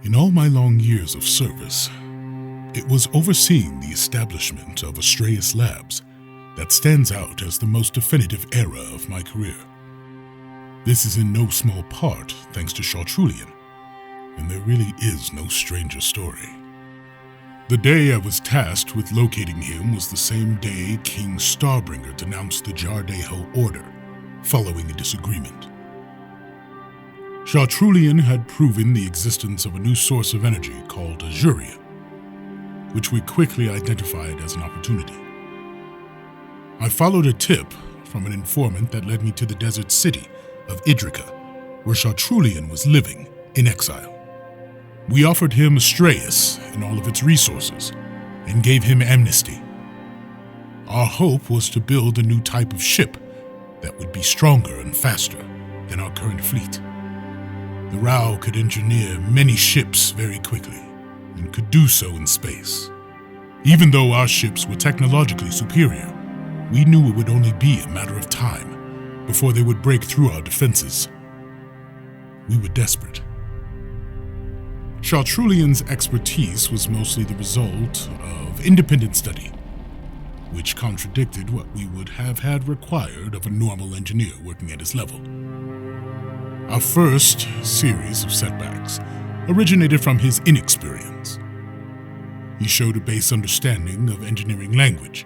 In all my long years of service, it was overseeing the establishment of Astraeus Labs that stands out as the most definitive era of my career. This is in no small part thanks to Chartrulian, and there really is no stranger story. The day I was tasked with locating him was the same day King Starbringer denounced the Jardeho Order, following a disagreement. Chartrulian had proven the existence of a new source of energy called Azuria, which we quickly identified as an opportunity. I followed a tip from an informant that led me to the desert city of Idrica, where Chartrulian was living in exile. We offered him Astraeus and all of its resources, and gave him amnesty. Our hope was to build a new type of ship that would be stronger and faster than our current fleet. The Rao could engineer many ships very quickly, and could do so in space. Even though our ships were technologically superior, we knew it would only be a matter of time before they would break through our defenses. We were desperate. Chartrulian's expertise was mostly the result of independent study, which contradicted what we would have had required of a normal engineer working at his level. Our first series of setbacks originated from his inexperience. He showed a base understanding of engineering language,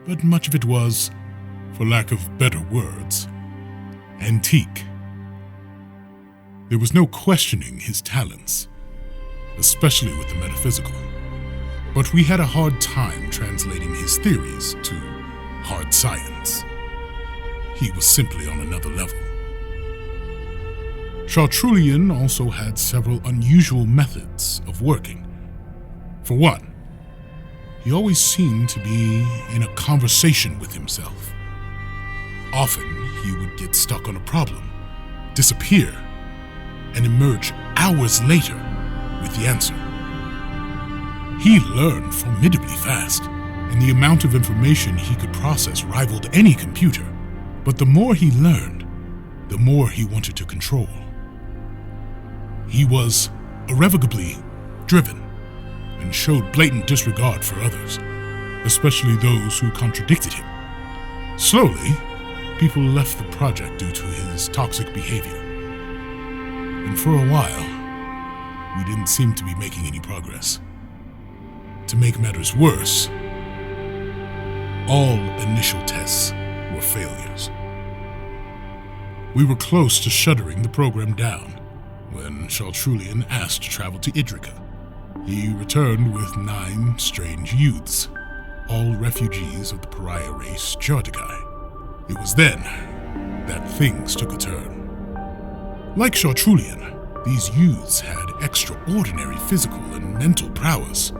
but much of it was, for lack of better words, antique. There was no questioning his talents, especially with the metaphysical, but we had a hard time translating his theories to hard science. He was simply on another level. Chartrulian also had several unusual methods of working. For one, he always seemed to be in a conversation with himself. Often, he would get stuck on a problem, disappear, and emerge hours later with the answer. He learned formidably fast, and the amount of information he could process rivaled any computer. But the more he learned, the more he wanted to control. He was irrevocably driven and showed blatant disregard for others, especially those who contradicted him. Slowly, people left the project due to his toxic behavior. And for a while, we didn't seem to be making any progress. To make matters worse, all initial tests were failures. We were close to shuttering the program down when Chartrulian asked to travel to Idrica. He returned with 9 strange youths, all refugees of the pariah race Jardegai. It was then that things took a turn. Like Chartrulian, these youths had extraordinary physical and mental prowess.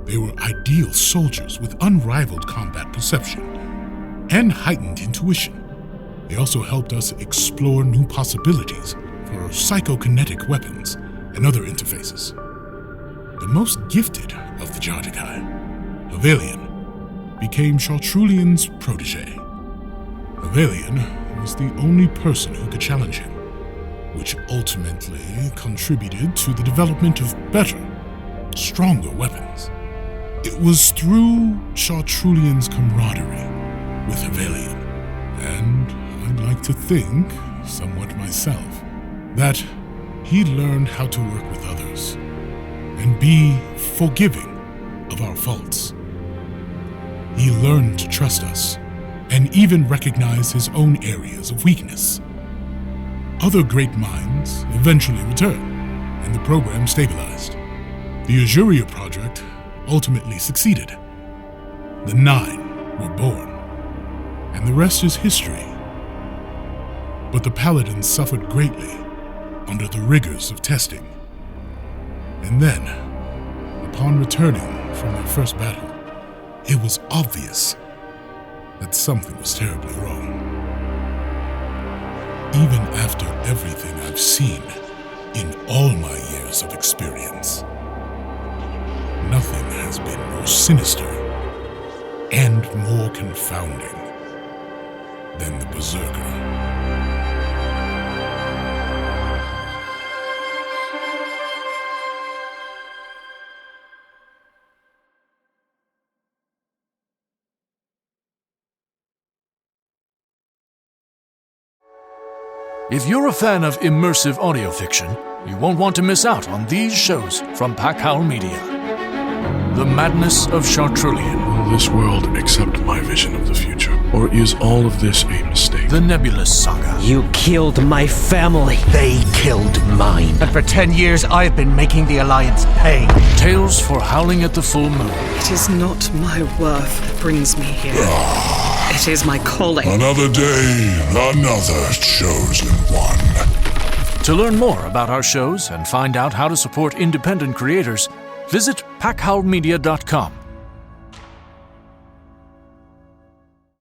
They were ideal soldiers with unrivaled combat perception and heightened intuition. They also helped us explore new possibilities for psychokinetic weapons and other interfaces. The most gifted of the Jardegai, Havelian, became Chartrulian's protege. Havelian was the only person who could challenge him, which ultimately contributed to the development of better, stronger weapons. It was through Chartrulian's camaraderie with Havelian, and I'd like to think, somewhat myself, that he learned how to work with others and be forgiving of our faults. He learned to trust us and even recognize his own areas of weakness. Other great minds eventually returned, and the program stabilized. The Azuria project ultimately succeeded. The 9 were born, and the rest is history. But the Paladins suffered greatly under the rigors of testing. And then, upon returning from their first battle, it was obvious that something was terribly wrong. Even after everything I've seen in all my years of experience, nothing has been more sinister and more confounding than the Berserker. If you're a fan of immersive audio fiction, you won't want to miss out on these shows from Packhowl Media. The Madness of Chartrulian. Will this world accept my vision of the future? Or is all of this a mistake? The Nebulous Saga. You killed my family. They killed mine. And for 10 years, I've been making the Alliance pay. Tales for Howling at the Full Moon. It is not my worth that brings me here. It is my calling. Another day, another chosen one. To learn more about our shows and find out how to support independent creators, visit packhowlmedia.com